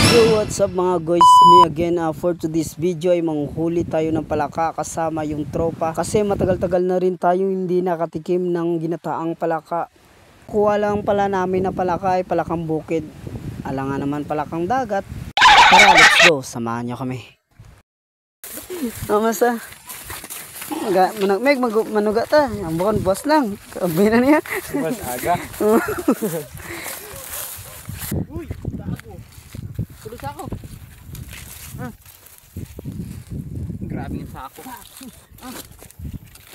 Yo, what's up mga guys, me again for today's video ay manghuli tayo ng palaka kasama yung tropa. Kasi matagal-tagal na rin tayo hindi nakatikim ng ginataang palaka. Kuha lang pala namin na palaka ay palakang bukid. Alangan naman palakang dagat. Tara, let's go, samahan nyo kami. Masa manuga ta, ang bukan buwas lang. Kabay na niya. Buwas aga. Uy, ako. Tulos ako. Grabe yung sako.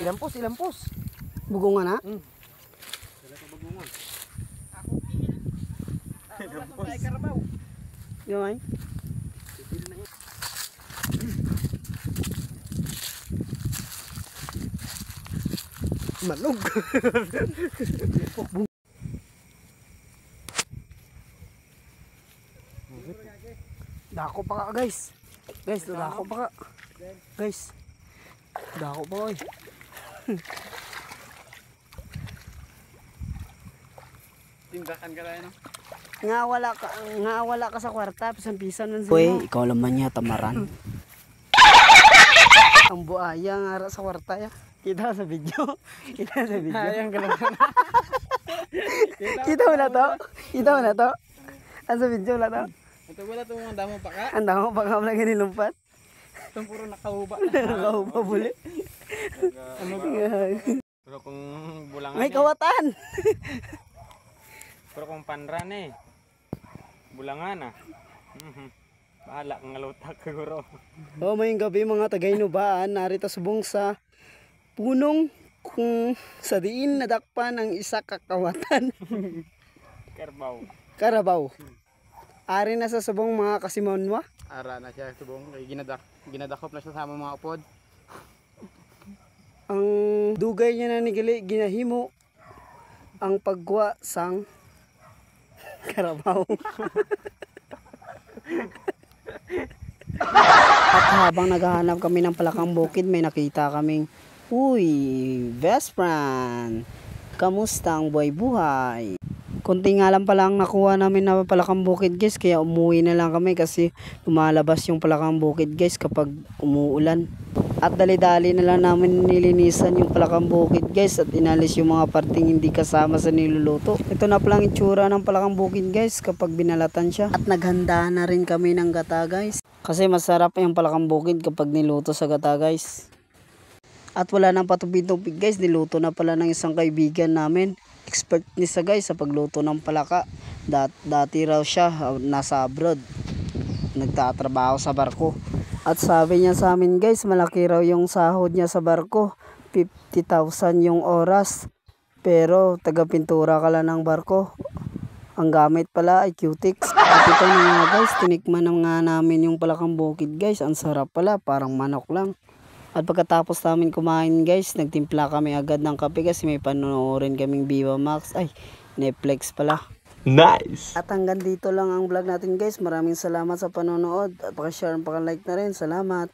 Ilampos. Bugungan na? Wala ka bagungan. Ilampos. Yung ay? Malog. Dako pa ka guys. Dako pa ka. Dako pa oy. Tindakan ka lang, no? Nga wala ka sa kwarta, pisan-pisan man sa'yo. Uy, ikaw naman niya, tamaran. Ang buaya nga sa kwarta ya. Kita sa video. Ayang ka lang. Kita mo na to? Ang sa video na to? Ito wala itong mga damo pa ka? Ang damo pa ka lagi nilumpat. Itong puro nakahuba. Nakahuba buli. Pero kung bulangan May kawatan. Pero kung panran bulangan bahala kang ngalutak siguro. Mayong gabi mga tagainubaan, narito subong sa punong kung sa diin nadakpan ang isa kakawatan. Karabaw. Ari na sa subong mga kasimonwa. Ara na siya subong, ginadakop na siya sa mga upod. Ang dugay niya na nigali ginahimo ang pagwa sang karabaw. At habang naghahanap kami ng palakang bukid, may nakita kaming, uy, best friend, kamusta ang buhay-buhay? Kunti nga lang pala ang nakuha namin na palakang bukid guys, kaya umuwi na lang kami kasi lumalabas yung palakang bukid guys kapag umuulan. At dali-dali na lang namin nilinisan yung palakang bukid guys at inalis yung mga parting hindi kasama sa niluluto. Ito na palang itsura ng palakang bukid guys kapag binalatan siya. At naghanda na rin kami ng gata guys. Kasi masarap yung palakang bukid kapag niluto sa gata guys. At wala nang patupid-tupid guys, niluto na pala ng isang kaibigan namin. Expert ni sa guys sa pagluto ng palaka. Dati raw siya nasa abroad. Nagtatrabaho sa barko. At sabi niya sa amin guys, malaki raw yung sahod niya sa barko. 50,000 yung oras. Pero taga-pintura ka lang ng barko. Ang gamit pala ay Q-Tix. At ito na nga guys, tinikman na nga namin yung palakang bukid guys. Ang sarap pala, parang manok lang. At pagkatapos namin kumain guys, nagtimpla kami agad ng kape kasi may panonoorin kaming Viva Max. Ay, Netflix pala. Nice! At hanggang dito lang ang vlog natin guys. Maraming salamat sa panonood. At paki-share, paki-like na rin. Salamat!